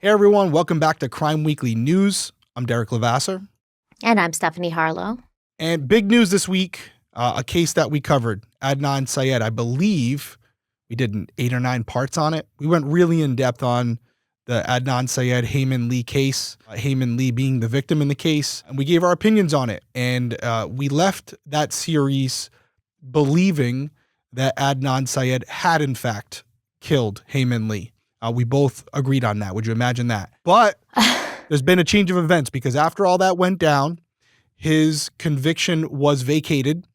Hey everyone, welcome back to Crime Weekly News. I'm Derek Levasseur. And I'm Stephanie Harlow. And big news this week, a case that we covered, Adnan Syed. I believe we did 8 or 9 parts on it. We went really in depth on the Adnan Syed Hae Min Lee case, Hae Min Lee being the victim in the case, and we gave our opinions on it. And we left that series believing that Adnan Syed had in fact killed Hae Min Lee. We both agreed on that. Would you imagine that? But there's been a change of events because after all that went down, his conviction was vacated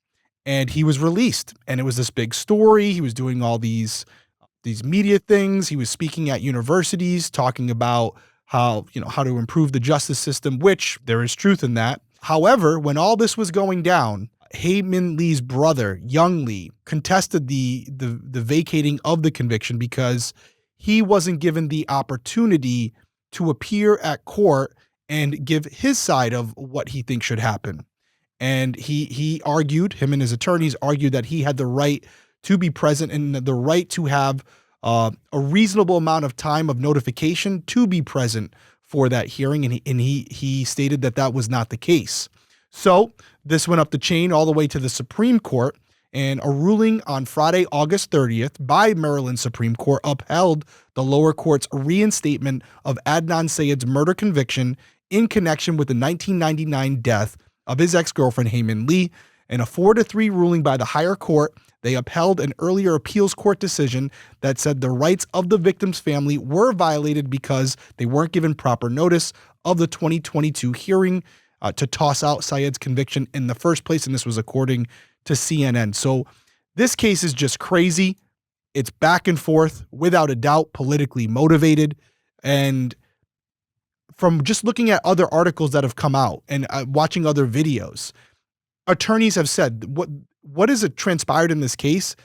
and he was released. And it was this big story. He was doing all these media things. He was speaking at universities, talking about how to improve the justice system, which there is truth in that. However, when all this was going down, Hae Min Lee's brother, Young Lee, contested the vacating of the conviction because he wasn't given the opportunity to appear at court and give his side of what he thinks should happen. And he argued, him and his attorneys argued that he had the right to be present and the right to have a reasonable amount of time of notification to be present for that hearing. And he stated that that was not the case. So this went up the chain all the way to the Supreme Court. And a ruling on Friday, August 30th by Maryland Supreme Court upheld the lower court's reinstatement of Adnan Syed's murder conviction in connection with the 1999 death of his ex-girlfriend Hae Min Lee. In a 4-3 ruling by the higher court, they upheld an earlier appeals court decision that said the rights of the victim's family were violated because they weren't given proper notice of the 2022 hearing to toss out Syed's conviction in the first place. And this was according to CNN. So this case is just crazy. It's back and forth, without a doubt, politically motivated. And from just looking at other articles that have come out and watching other videos, attorneys have said what is transpired in this case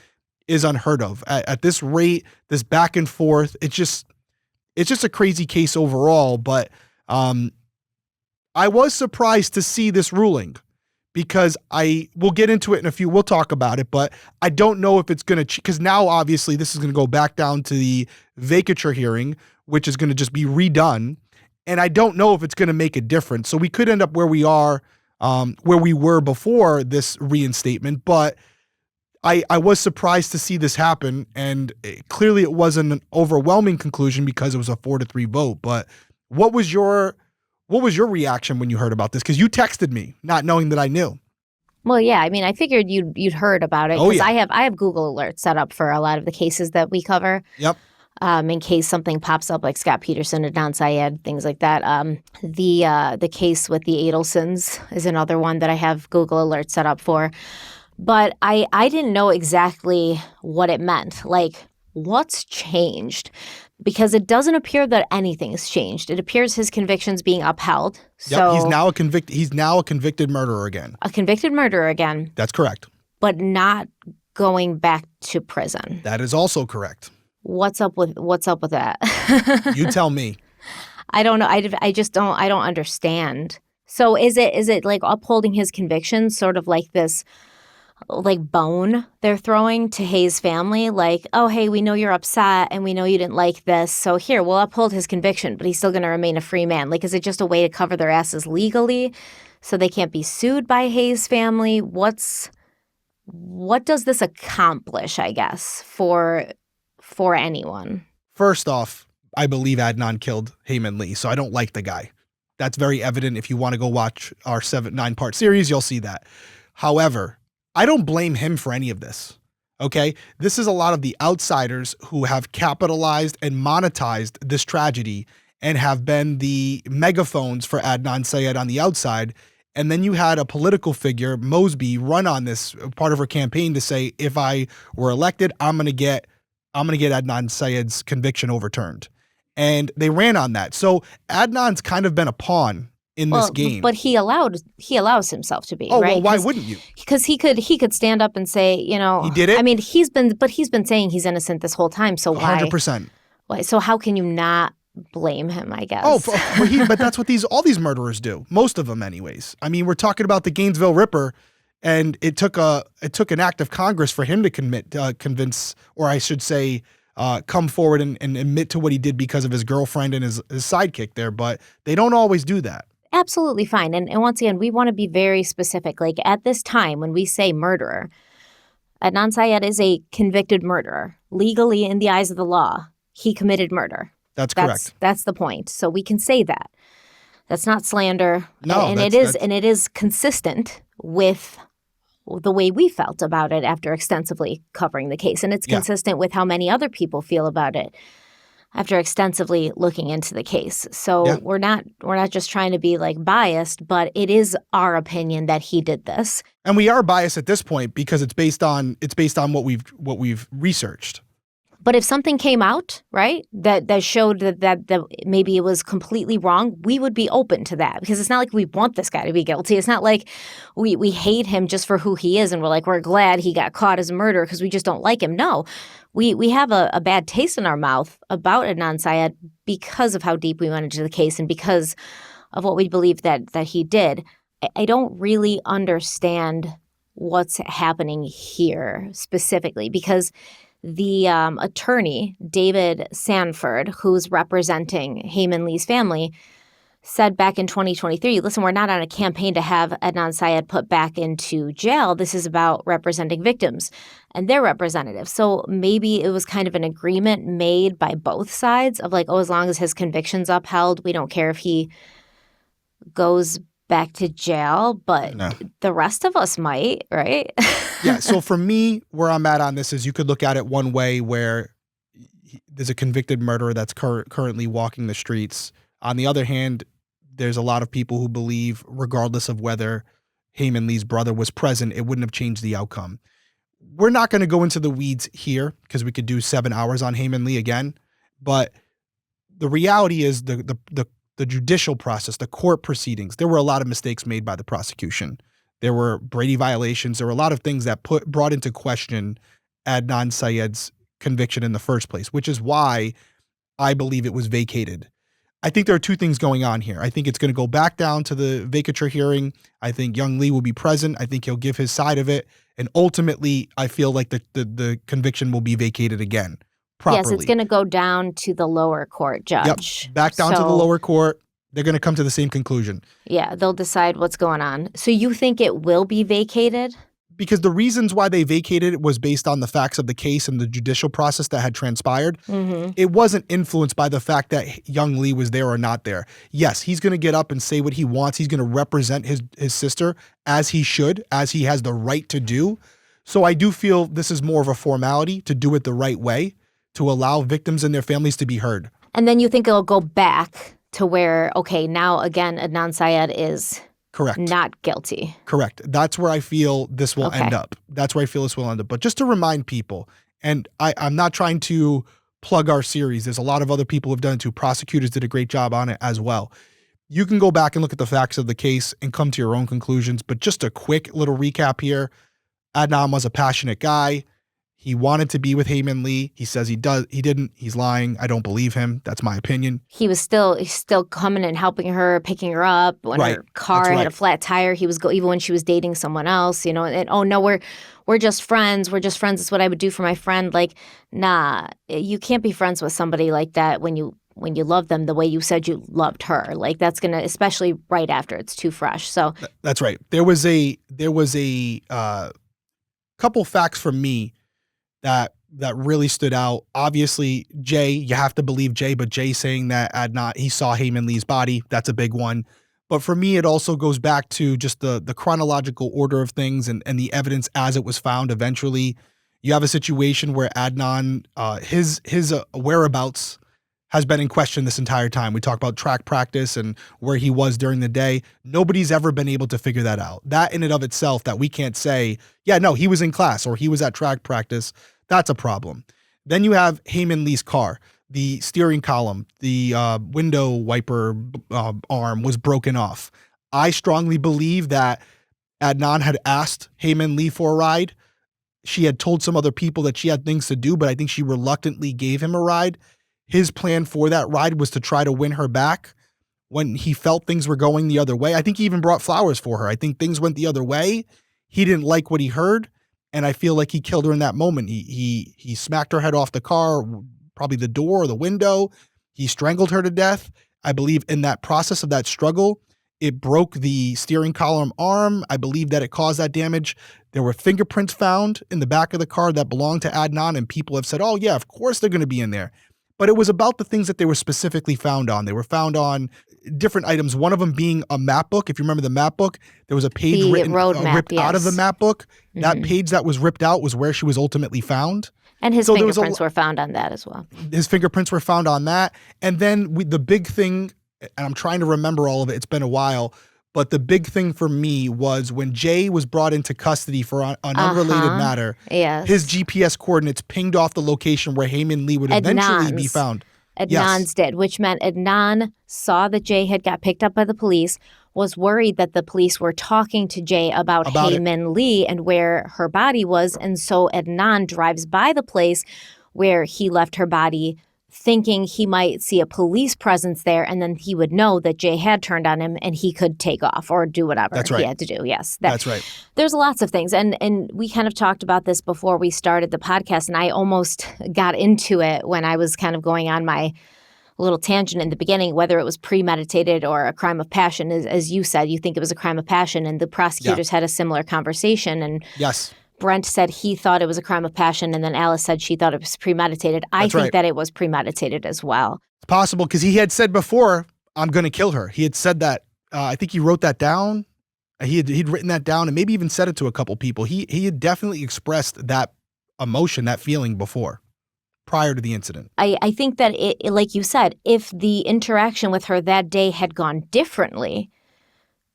is unheard of. At this rate, this back and forth, it's just a crazy case overall. But I was surprised to see this ruling, because we'll get into it in a few, we'll talk about it, but I don't know if it's going to, because now obviously this is going to go back down to the vacatur hearing, which is going to just be redone. And I don't know if it's going to make a difference. So we could end up where we are, where we were before this reinstatement, but I was surprised to see this happen. And clearly it wasn't an overwhelming conclusion because it was a 4-3 vote. But what was your reaction when you heard about this? Because you texted me, not knowing that I knew. Well, yeah. I mean, I figured you'd heard about it because I have Google alerts set up for a lot of the cases that we cover. Yep. In case something pops up like Scott Peterson, Adnan Syed, things like that. The case with the Adelsons is another one that I have Google alerts set up for. But I didn't know exactly what it meant. Like, what's changed? Because it doesn't appear that anything's changed. It appears his conviction's being upheld. So he's now a convicted murderer again. A convicted murderer again. That's correct. But not going back to prison. That is also correct. What's up with that? You tell me. I don't know. I just don't understand. So is it like upholding his conviction, sort of like this like bone they're throwing to Hae's family, like, oh, hey, we know you're upset and we know you didn't like this, so here, we'll uphold his conviction, but he's still going to remain a free man. Like, is it just a way to cover their asses legally so they can't be sued by Hae's family? What does this accomplish, I guess, for anyone? First off, I believe Adnan killed Hae Min Lee, so I don't like the guy. That's very evident. If you want to go watch our 9-part series, you'll see that. However, I don't blame him for any of this, okay? This is a lot of the outsiders who have capitalized and monetized this tragedy and have been the megaphones for Adnan Syed on the outside. And then you had a political figure, Mosby, run on this part of her campaign to say, if I were elected, I'm going to get Adnan Syed's conviction overturned. And they ran on that. So Adnan's kind of been a pawn in this game. But he allows himself to be, right? Well, why wouldn't you? Because he could stand up and say, he did it. I mean, he's been saying he's innocent this whole time. So why? 100%. Why? So how can you not blame him? I guess. But that's what all these murderers do. Most of them, anyways. I mean, we're talking about the Gainesville Ripper, and it took an act of Congress for him to convince, or I should say, come forward and admit to what he did because of his girlfriend and his sidekick there, but they don't always do that. Absolutely fine. And once again, we want to be very specific. Like at this time, when we say murderer, Adnan Syed is a convicted murderer. Legally, in the eyes of the law, he committed murder. That's correct. That's the point. So we can say that. That's not slander. No, and it is consistent with the way we felt about it after extensively covering the case. And it's consistent with how many other people feel about it after extensively looking into the case. So we're not just trying to be like biased, but it is our opinion that he did this. And we are biased at this point because it's based on what we've researched. But if something came out, right, that showed that maybe it was completely wrong, we would be open to that, because it's not like we want this guy to be guilty. It's not like we hate him just for who he is and we're glad he got caught as a murderer because we just don't like him. No, we have a bad taste in our mouth about Adnan Syed because of how deep we went into the case and because of what we believe that he did. I don't really understand what's happening here specifically, because the attorney, David Sanford, who's representing Hae Min Lee's family, said back in 2023, listen, we're not on a campaign to have Adnan Syed put back into jail. This is about representing victims and their representatives. So maybe it was kind of an agreement made by both sides of like, oh, as long as his conviction's upheld, we don't care if he goes back to jail, but the rest of us might, right? Yeah. So for me, where I'm at on this is you could look at it one way where there's a convicted murderer that's currently walking the streets. On the other hand, there's a lot of people who believe, regardless of whether Hae Min Lee's brother was present, it wouldn't have changed the outcome. We're not going to go into the weeds here because we could do 7 hours on Hae Min Lee again. But the reality is the judicial process, the court proceedings, there were a lot of mistakes made by the prosecution. There were Brady violations. There were a lot of things that brought into question Adnan Syed's conviction in the first place, which is why I believe it was vacated. I think there are two things going on here. I think it's going to go back down to the vacatur hearing. I think Young Lee will be present. I think he'll give his side of it. And ultimately, I feel like the conviction will be vacated again. Properly. Yes, it's going to go down to the lower court judge. Yep, back down to the lower court. They're going to come to the same conclusion. Yeah, they'll decide what's going on. So you think it will be vacated? Because the reasons why they vacated it was based on the facts of the case and the judicial process that had transpired. Mm-hmm. It wasn't influenced by the fact that Young Lee was there or not there. Yes, he's going to get up and say what he wants. He's going to represent his sister as he should, as he has the right to do. So I do feel this is more of a formality to do it the right way, to allow victims and their families to be heard. And then you think it'll go back to where, okay, now again, Adnan Syed is correct, not guilty. Correct. That's where I feel this will end up. That's where I feel this will end up. But just to remind people, and I'm not trying to plug our series. There's a lot of other people who have done it too. Prosecutors did a great job on it as well. You can go back and look at the facts of the case and come to your own conclusions. But just a quick little recap here. Adnan was a passionate guy. He wanted to be with Hae Min Lee. He says he didn't. He's lying. I don't believe him. That's my opinion. He's still coming and helping her, picking her up when her car had a flat tire. He was even when she was dating someone else, and oh no, we're just friends. We're just friends. It's what I would do for my friend. Like, nah, you can't be friends with somebody like that when you love them the way you said you loved her. Like that's gonna, especially right after it's too fresh. So that's right. There was a couple facts from me that really stood out. Obviously, Jay, you have to believe Jay, but Jay saying that Adnan, he saw Hae Min Lee's body, that's a big one. But for me, it also goes back to just the chronological order of things and the evidence as it was found eventually. You have a situation where Adnan, his whereabouts has been in question this entire time. We talk about track practice and where he was during the day. Nobody's ever been able to figure that out. That in and of itself, that we can't say, yeah, no, he was in class or he was at track practice. That's a problem. Then you have Hae Min Lee's car. The steering column, the window wiper arm was broken off. I strongly believe that Adnan had asked Hae Min Lee for a ride. She had told some other people that she had things to do, but I think she reluctantly gave him a ride. His plan for that ride was to try to win her back when he felt things were going the other way. I think he even brought flowers for her. I think things went the other way. He didn't like what he heard, and I feel like he killed her in that moment. He smacked her head off the car, probably the door or the window. He strangled her to death. I believe in that process of that struggle, it broke the steering column arm. I believe that it caused that damage. There were fingerprints found in the back of the car that belonged to Adnan, and people have said, oh yeah, of course they're going to be in there. But it was about the things that they were specifically found on. They were found on different items, one of them being a map book. If you remember the map book, there was a page ripped out of the map book. That page that was ripped out was where she was ultimately found. And his fingerprints were found on that as well. His fingerprints were found on that. And then the big thing, and I'm trying to remember all of it, it's been a while, but the big thing for me was when Jay was brought into custody for an unrelated matter, his GPS coordinates pinged off the location where Hae Min Lee would eventually be found. Adnan's did, which meant Adnan saw that Jay had got picked up by the police, was worried that the police were talking to Jay about Hae Min Lee and where her body was. And so Adnan drives by the place where he left her body, thinking he might see a police presence there, and then he would know that Jay had turned on him and he could take off or do whatever he had to do. Yes. That's right. There's lots of things. And we kind of talked about this before we started the podcast, and I almost got into it when I was kind of going on my little tangent in the beginning, whether it was premeditated or a crime of passion. As you said, you think it was a crime of passion, and the prosecutors had a similar conversation. And Brent said he thought it was a crime of passion, and then Alice said she thought it was premeditated. I think that it was premeditated as well. It's possible because he had said before, I'm going to kill her. He had said that. I think he wrote that down. He'd written that down and maybe even said it to a couple people. He had definitely expressed that emotion, that feeling before, prior to the incident. I think that, like you said, if the interaction with her that day had gone differently,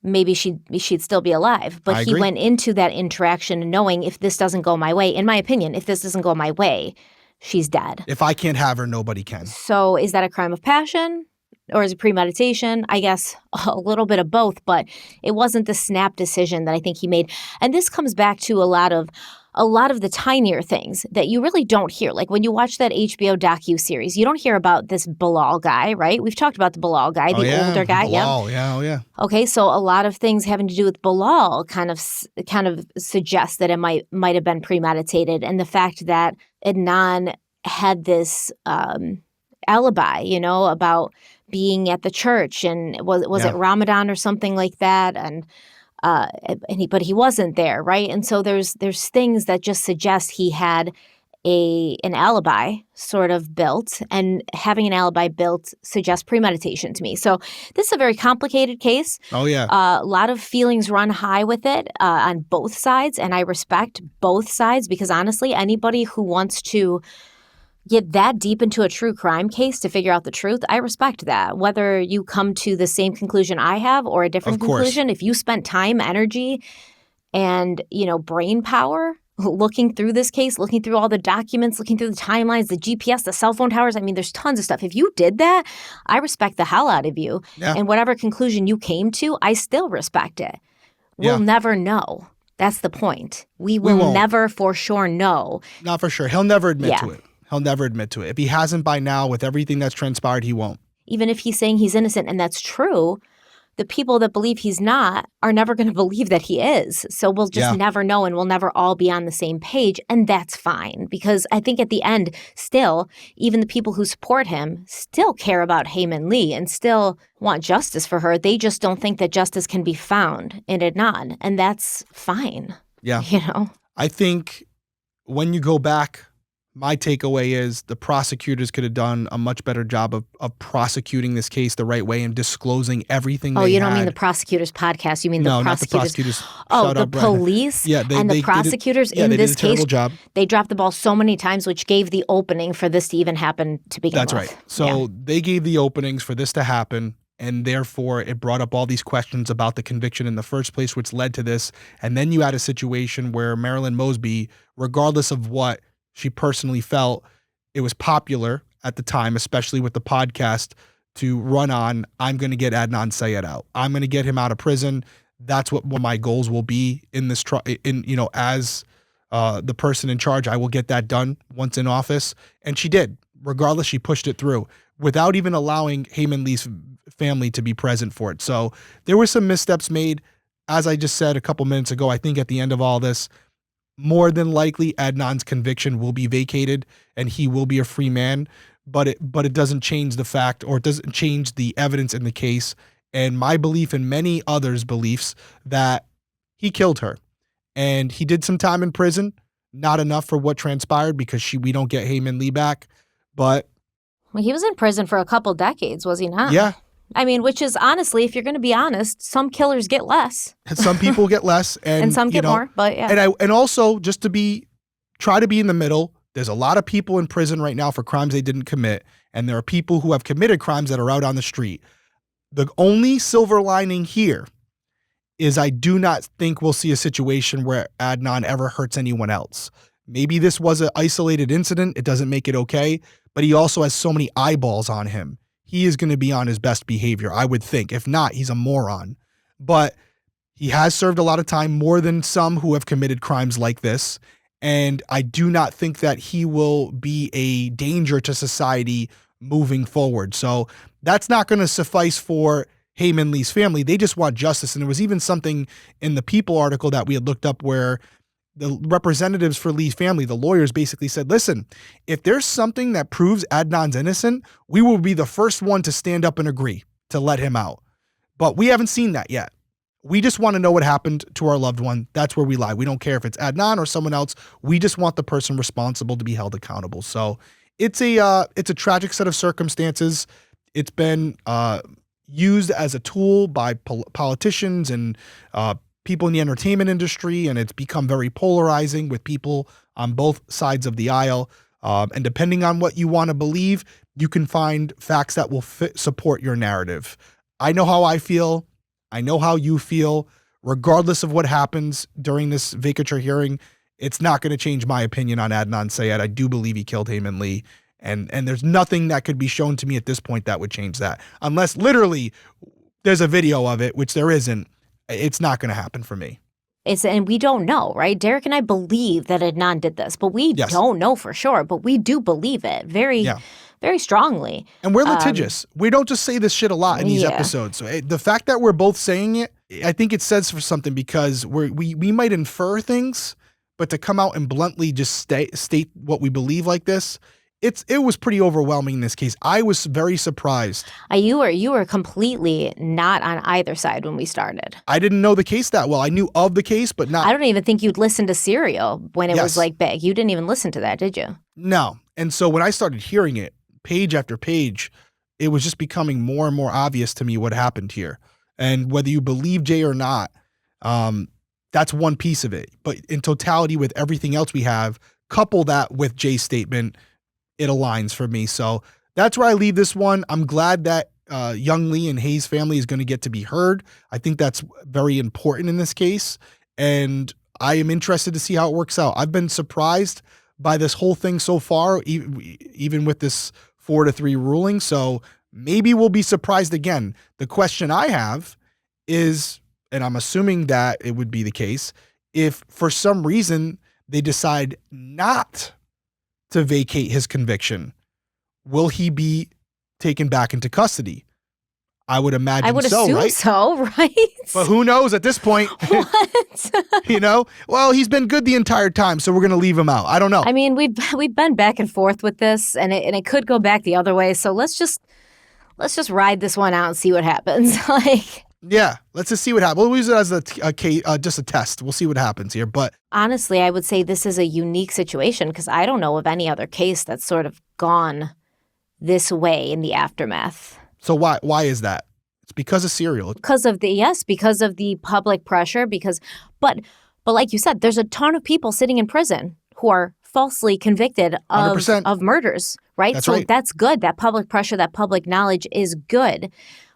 maybe she'd still be alive. But he went into that interaction knowing, if this doesn't go my way, in my opinion, if this doesn't go my way, she's dead. If I can't have her, nobody can. So is that a crime of passion or is it premeditation? I guess a little bit of both, but it wasn't the snap decision that I think he made. And this comes back to a lot of the tinier things that you really don't hear. Like when you watch that HBO docuseries, you don't hear about this Bilal guy, right? We've talked about the Bilal guy, the older guy. Bilal, Okay, so a lot of things having to do with Bilal kind of suggests that it might have been premeditated. And the fact that Adnan had this alibi, about being at the church, and was it Ramadan or something like that, but he wasn't there, right? And so there's things that just suggest he had an alibi sort of built, and having an alibi built suggests premeditation to me. So this is a very complicated case. Oh yeah, a lot of feelings run high with it on both sides, and I respect both sides because honestly, anybody who wants to get that deep into a true crime case to figure out the truth, I respect that. Whether you come to the same conclusion I have or a different conclusion, if you spent time, energy, and, brain power looking through this case, looking through all the documents, looking through the timelines, the GPS, the cell phone towers, I mean, there's tons of stuff. If you did that, I respect the hell out of you. Yeah. And whatever conclusion you came to, I still respect it. We'll never know. That's the point. We will never for sure know. Not for sure. He'll never admit to it. He'll never admit to it. If he hasn't by now, with everything that's transpired, he won't. Even if he's saying he's innocent, and that's true, the people that believe he's not are never going to believe that he is. So we'll just never know, and we'll never all be on the same page. And that's fine, because I think at the end, still, even the people who support him still care about Hae Min Lee and still want justice for her. They just don't think that justice can be found in Adnan. And that's fine. Yeah. I think when you go back, my takeaway is the prosecutors could have done a much better job of prosecuting this case the right way and disclosing everything they had. Oh, you don't mean the prosecutors podcast. You mean the prosecutors. No, not the prosecutors. Oh, the police and the prosecutors in this case, they dropped the ball so many times, which gave the opening for this to even happen to begin with. That's right. So they gave the openings for this to happen, and therefore it brought up all these questions about the conviction in the first place, which led to this. And then you had a situation where Marilyn Mosby, regardless of what she personally felt, it was popular at the time, especially with the podcast, to run on, I'm going to get Adnan Syed out. I'm going to get him out of prison. That's what my goals will be in this as the person in charge. I will get that done once in office. And she did. Regardless, she pushed it through without even allowing Hae Min Lee's family to be present for it. So there were some missteps made. As I just said a couple minutes ago, I think at the end of all this, more than likely Adnan's conviction will be vacated and he will be a free man, but it doesn't change the fact, or it doesn't change the evidence in the case and my belief and many others' beliefs that he killed her. And he did some time in prison, not enough for what transpired because we don't get Hae Min Lee back, but Well, he was in prison for a couple decades, was he not? yeah. I mean, which is honestly, if you're going to be honest, some killers get less. Some people get less and some get more, but yeah. And also just to try to be in the middle. There's a lot of people in prison right now for crimes they didn't commit. And there are people who have committed crimes that are out on the street. The only silver lining here is I do not think we'll see a situation where Adnan ever hurts anyone else. Maybe this was an isolated incident. It doesn't make it okay, but he also has so many eyeballs on him. He is going to be on his best behavior, I would think. If not, he's a moron. But he has served a lot of time, more than some who have committed crimes like this. And I do not think that he will be a danger to society moving forward. So that's not going to suffice for Hae Min Lee's family. They just want justice. And there was even something in the People article that we had looked up where the representatives for Lee's family, the lawyers, basically said, listen, if there's something that proves Adnan's innocent, we will be the first one to stand up and agree to let him out. But we haven't seen that yet. We just want to know what happened to our loved one. That's where we lie. We don't care if it's Adnan or someone else. We just want the person responsible to be held accountable. So it's a tragic set of circumstances. It's been used as a tool by politicians and people in the entertainment industry, and it's become very polarizing with people on both sides of the aisle. And depending on what you want to believe, you can find facts that will support your narrative. I know how I feel. I know how you feel. Regardless of what happens during this vacatur hearing, it's not going to change my opinion on Adnan Syed. I do believe he killed Hae Min Lee. And there's nothing that could be shown to me at this point that would change that. Unless literally there's a video of it, which there isn't. It's not going to happen for me. And we don't know, right? Derek and I believe that Adnan did this, but we don't know for sure. But we do believe it very strongly. And we're litigious. We don't just say this shit a lot in these episodes. So the fact that we're both saying it, I think it says for something, because we might infer things, but to come out and bluntly just state what we believe like this, it was pretty overwhelming in this case. I was very surprised. You were completely not on either side when we started. I didn't know the case that well. I knew of the case, but not. I don't even think you'd listen to Serial when it was like big. You didn't even listen to that, did you? No. And so when I started hearing it, page after page, it was just becoming more and more obvious to me what happened here. And whether you believe Jay or not, that's one piece of it. But in totality, with everything else we have, couple that with Jay's statement, it aligns for me. So that's where I leave this one. I'm glad that young Lee and Hae's family is going to get to be heard. I think that's very important in this case. And I am interested to see how it works out. I've been surprised by this whole thing so far, even with this 4-3 ruling. So maybe we'll be surprised again. The question I have is, and I'm assuming that it would be the case, if for some reason they decide not to vacate his conviction, will he be taken back into custody? I would imagine I would so, assume right? so, right? But who knows at this point? What? Well, he's been good the entire time, so we're going to leave him out. I don't know. I mean, we've been back and forth with this, and it could go back the other way. So let's just ride this one out and see what happens. Yeah, let's just see what happens. We'll use it as just a test. We'll see what happens here. But honestly, I would say this is a unique situation because I don't know of any other case that's sort of gone this way in the aftermath. So why is that? It's because of Serial. Because of the public pressure. But like you said, there's a ton of people sitting in prison who are falsely convicted of murders, right? That's right. That's good. That public pressure, that public knowledge is good.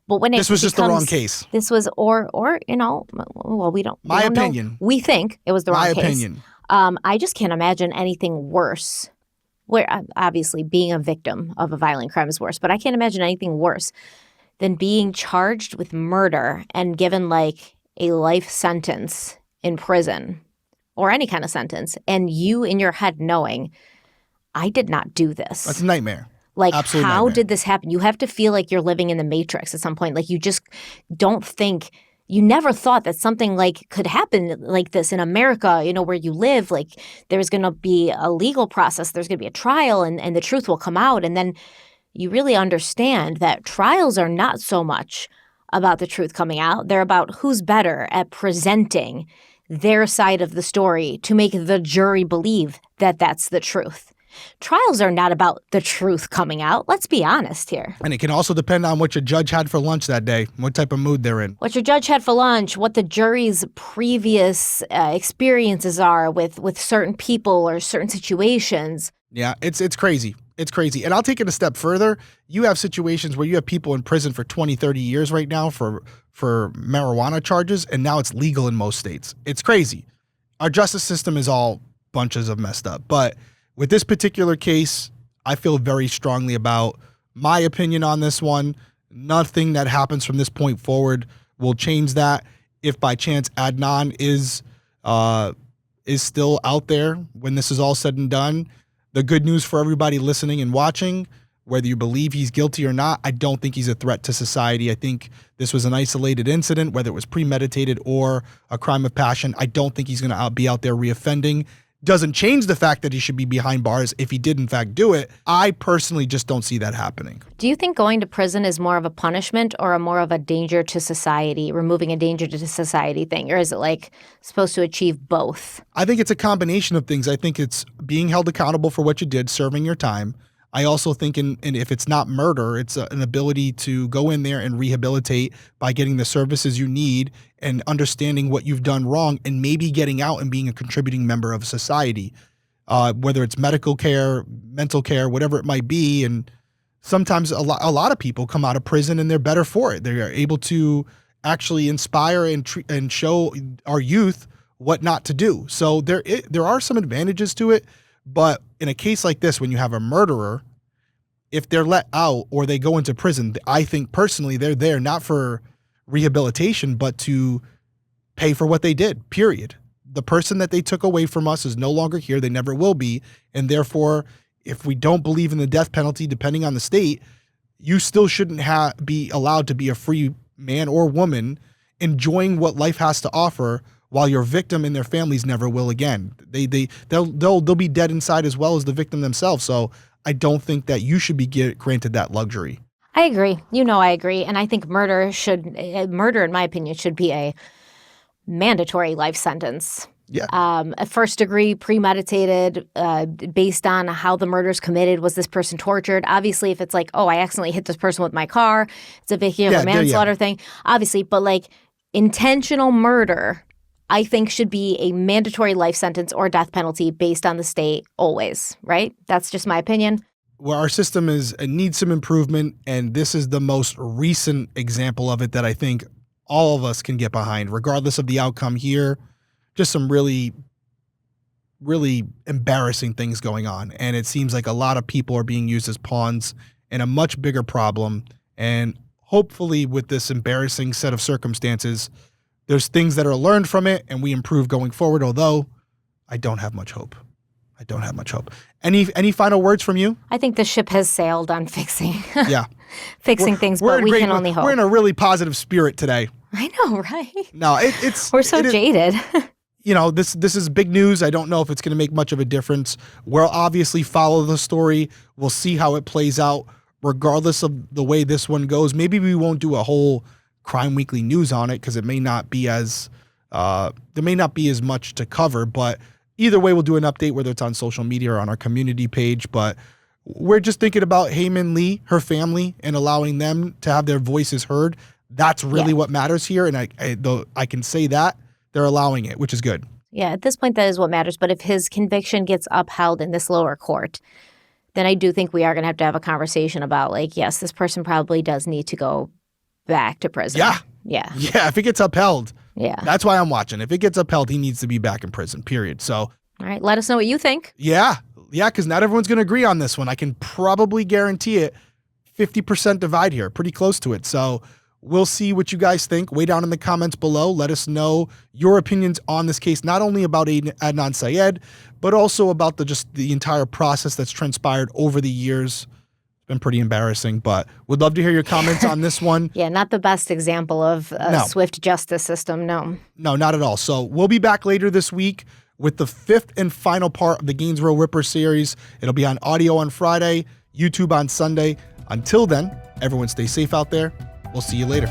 But when this was just the wrong case. This was, or well, we don't. My opinion. Know. We think it was the wrong case. My opinion. I just can't imagine anything worse. Where obviously being a victim of a violent crime is worse, but I can't imagine anything worse than being charged with murder and given like a life sentence in prison or any kind of sentence, and you in your head knowing, I did not do this. That's a nightmare. Like, Absolute how nightmare. did this happen? You have to feel like you're living in the Matrix at some point. Like, you just don't think you never thought that something like could happen like this in America, where you live. Like there's going to be a legal process, there's going to be a trial, and the truth will come out. And then you really understand that trials are not so much about the truth coming out. They're about who's better at presenting their side of the story to make the jury believe that that's the truth. Trials are not about the truth coming out. Let's be honest here. And it can also depend on what your judge had for lunch that day, what type of mood they're in. What your judge had for lunch, what the jury's previous experiences are with certain people or certain situations. Yeah, it's crazy. It's crazy. And I'll take it a step further. You have situations where you have people in prison for 20, 30 years right now for marijuana charges, and now it's legal in most states. It's crazy. Our justice system is all bunches of messed up. But with this particular case, I feel very strongly about my opinion on this one. Nothing that happens from this point forward will change that. If by chance Adnan is still out there when this is all said and done, the good news for everybody listening and watching, whether you believe he's guilty or not, I don't think he's a threat to society. I think this was an isolated incident, whether it was premeditated or a crime of passion. I don't think he's going to be out there reoffending. Doesn't change the fact that he should be behind bars if he did in fact do it. I personally just don't see that happening. Do you think going to prison is more of a punishment or more of a danger to society, removing a danger to society thing? Or is it like supposed to achieve both? I think it's a combination of things. I think it's being held accountable for what you did, serving your time. I also think and if it's not murder, it's an ability to go in there and rehabilitate by getting the services you need and understanding what you've done wrong and maybe getting out and being a contributing member of society, whether it's medical care, mental care, whatever it might be. And sometimes a lot of people come out of prison and they're better for it. They are able to actually inspire and show our youth what not to do. So there are some advantages to it. But in a case like this, when you have a murderer, if they're let out or they go into prison, I think personally they're there not for rehabilitation, but to pay for what they did, period. The person that they took away from us is no longer here. They never will be. And therefore, if we don't believe in the death penalty, depending on the state, you still shouldn't be allowed to be a free man or woman enjoying what life has to offer, while your victim and their families never will again. They'll be dead inside as well as the victim themselves. So I don't think that you should be granted that luxury. I agree. I agree. And I think murder, in my opinion, should be a mandatory life sentence. Yeah. A first degree, premeditated, based on how the murder's committed. Was this person tortured? Obviously, if it's like, oh, I accidentally hit this person with my car, it's a vehicular manslaughter thing. Obviously, but like intentional murder, I think should be a mandatory life sentence or death penalty based on the state always, right? That's just my opinion. Well, our system needs some improvement, and this is the most recent example of it that I think all of us can get behind, regardless of the outcome here. Just some really, really embarrassing things going on, and it seems like a lot of people are being used as pawns in a much bigger problem, and hopefully with this embarrassing set of circumstances, there's things that are learned from it and we improve going forward, although I don't have much hope. Any final words from you? I think the ship has sailed on fixing things, but we can only hope. We're in a really positive spirit today. I know, right? No, we're so jaded. This is big news. I don't know if it's going to make much of a difference. We'll obviously follow the story. We'll see how it plays out, regardless of the way this one goes. Maybe we won't do a whole Crime Weekly news on it because it may not be as much to cover, but either way, we'll do an update, whether it's on social media or on our community page. But we're just thinking about Hae Min Lee, her family, and allowing them to have their voices heard. That's really what matters here. And I can say that they're allowing it, which is good. Yeah, at this point, that is what matters. But if his conviction gets upheld in this lower court, then I do think we are going to have a conversation about, like, yes, this person probably does need to go back to prison. Yeah. If it gets upheld. Yeah. That's why I'm watching. If it gets upheld, he needs to be back in prison, period. So. All right. Let us know what you think. Yeah, because not everyone's going to agree on this one. I can probably guarantee it. 50% divide here. Pretty close to it. So we'll see what you guys think. Way down in the comments below. Let us know your opinions on this case, not only about Adnan Syed, but also about the entire process that's transpired over the years It's been pretty embarrassing, but would love to hear your comments on this one. Yeah, not the best example of a No. swift justice system, no. No, not at all. So we'll be back later this week with the 5th and final part of the Gainesville Ripper series. It'll be on audio on Friday, YouTube on Sunday. Until then, everyone stay safe out there. We'll see you later.